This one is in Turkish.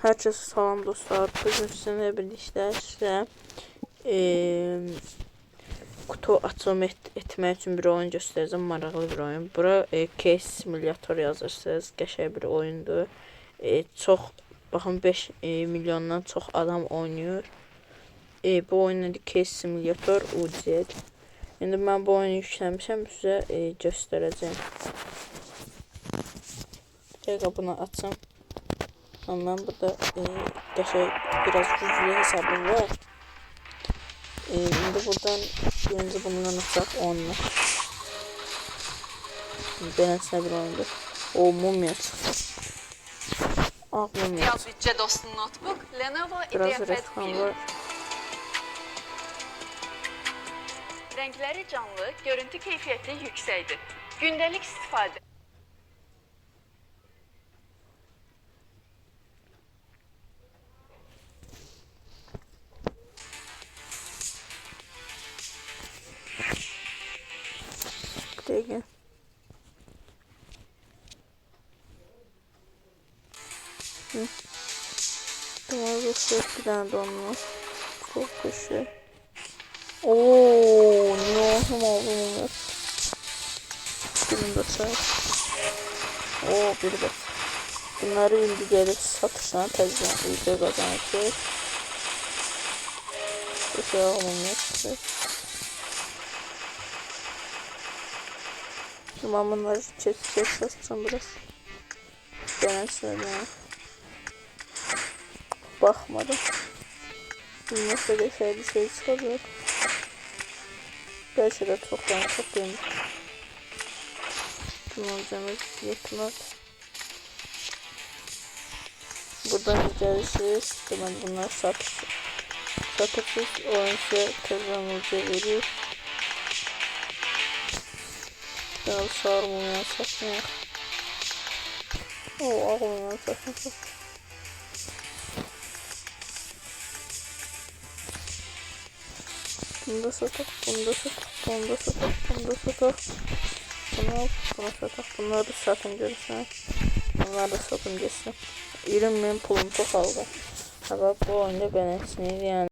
Herkese salam dostlar. Bugün sizinle birlikte size kutu açılım etmək üçün bir oyun göstereceğim. Maraqlı bir oyun. Bura Case Simulator yazırsınız. Qəşəng bir oyundur. Çox baxın 5 milyondan çox adam oynuyor. Bu oyunun adı Case Simulator UZ. İndi mən bu oyunu yükləmişəm, sizə göstərəcəm. Bir dəqiqə bunu açım. Ondan burada biraz güçlü hesabım var. Şimdi buradan önce bundan açaq 10'la. Beləsinə bir oyundur. O mumya çıxdı. Ağ mumya. Biraz bütçe dostun notebook Lenovo Biraz IdeaPad reklam 1. var. Renkleri canlı, görüntü keyfiyyəti yüksəkdir. Gündəlik istifadə. Peki. Tamam, bir tane donma. Çok güçlü. Ooo, ne olsun oğlum. Bunu da say. Oo, bir bak. Bunları indi gelip satışına tezgah video kazanacak. Bir şey olmamıştı. Şimdi bunları çekecek satacağım biraz. Ben söyleyeyim. Bakmadım. Nasıl bir şey çıkacak. Belki de çok beğendim. Kullanacağımız yetmez. Buradan gelişiriz. Hemen bunlar satışsız oyuncu kazanıcı veriyor. Biraz sarmaya satmaya. Oo, ağlamaya satmaya. Bunda satak, bunda satak, bunda satak, bunda satak. Buna satak. Bunları da satın görürsün. Bunları da satın geçsin. 20.000 pulum çok aldı. Ama bu oyunda ben hepsini yani.